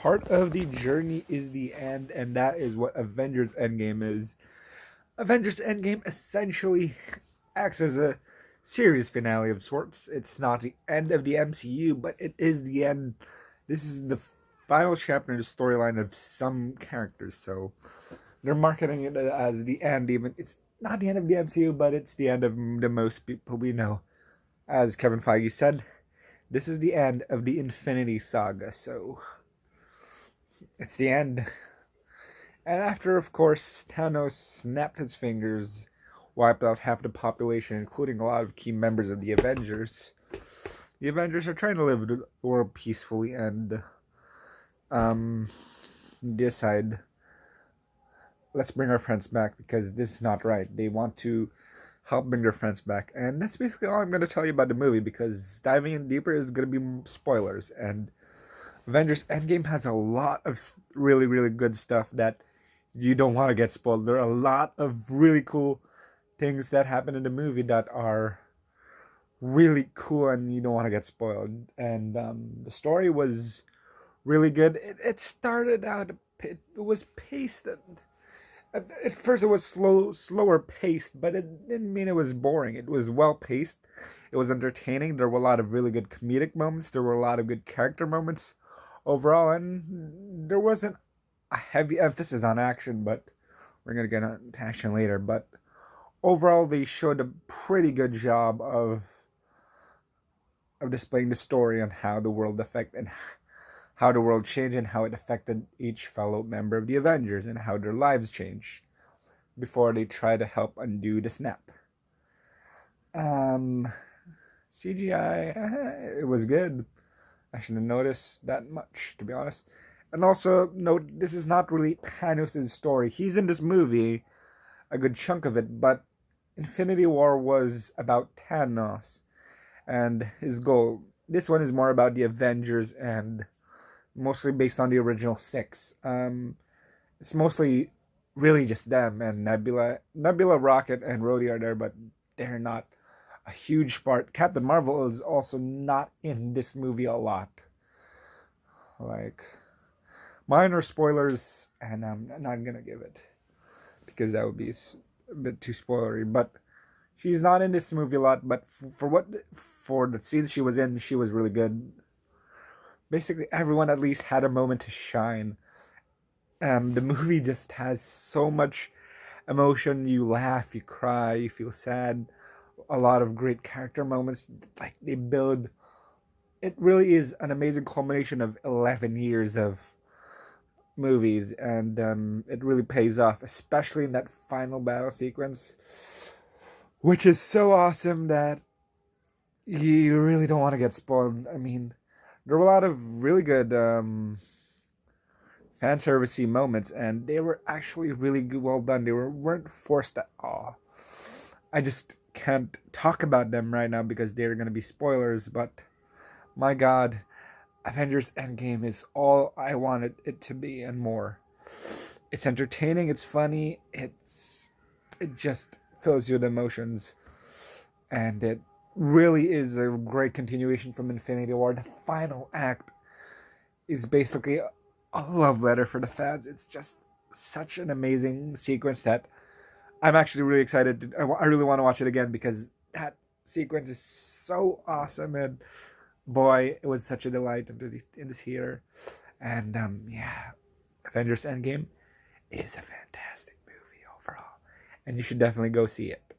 part of the journey is the end, and that is what Avengers Endgame is. Avengers Endgame essentially acts as a series finale of sorts. It's not the end of the MCU, but it is the end. This is the final chapter in the storyline of some characters, so they're marketing it as the end. Even it's not the end of the MCU, but it's the end of the most people we know. As Kevin Feige said, this is the end of the Infinity Saga, so it's the end. And after, of course, Thanos snapped his fingers, wiped out half the population, including a lot of key members of the Avengers, the Avengers are trying to live the world peacefully and decide, let's bring our friends back because this is not right. They want to help bring their friends back. And that's basically all I'm going to tell you about the movie because diving in deeper is going to be spoilers. And Avengers Endgame has a lot of really, really good stuff that you don't want to get spoiled. There are a lot of really cool things that happen in the movie that are really cool and you don't want to get spoiled. And the story was really good. It started out, it was paced. At first, it was slower paced, but it didn't mean it was boring. It was well paced. It was entertaining. There were a lot of really good comedic moments. There were a lot of good character moments overall, and there wasn't a heavy emphasis on action. But we're gonna get on action later. But overall, they showed a pretty good job of displaying the story on how the world affected, how the world changed and how it affected each fellow member of the Avengers and how their lives changed before they try to help undo the snap. CGI, it was good. I shouldn't notice that much, to be honest. And also, note, this is not really Thanos' story. He's in this movie, a good chunk of it, but Infinity War was about Thanos and his goal. This one is more about the Avengers and mostly based on the original six. It's mostly really just them and Nebula, Rocket, and Rhodey are there, but they're not a huge part. Captain Marvel is also not in this movie a lot. Like minor spoilers, and I'm not gonna give it because that would be a bit too spoilery. But she's not in this movie a lot. But for the scenes she was in, she was really good. Basically everyone at least had a moment to shine. The movie just has so much emotion. You laugh, you cry, you feel sad. A lot of great character moments. Like they build. It really is an amazing culmination of 11 years of movies, and it really pays off, especially in that final battle sequence, which is so awesome that you really don't want to get spoiled. I mean, there were a lot of really good fan servicey moments, and they were actually really good, well done. They weren't forced at all. I just can't talk about them right now because they're gonna be spoilers. But my God, Avengers Endgame is all I wanted it to be and more. It's entertaining. It's funny. It just fills you with emotions, and it really is a great continuation from Infinity War. The final act is basically a love letter for the fans. It's just such an amazing sequence that I'm actually really excited. I really want to watch it again because that sequence is so awesome. And boy, it was such a delight in the theater. And yeah, Avengers Endgame is a fantastic movie overall. And you should definitely go see it.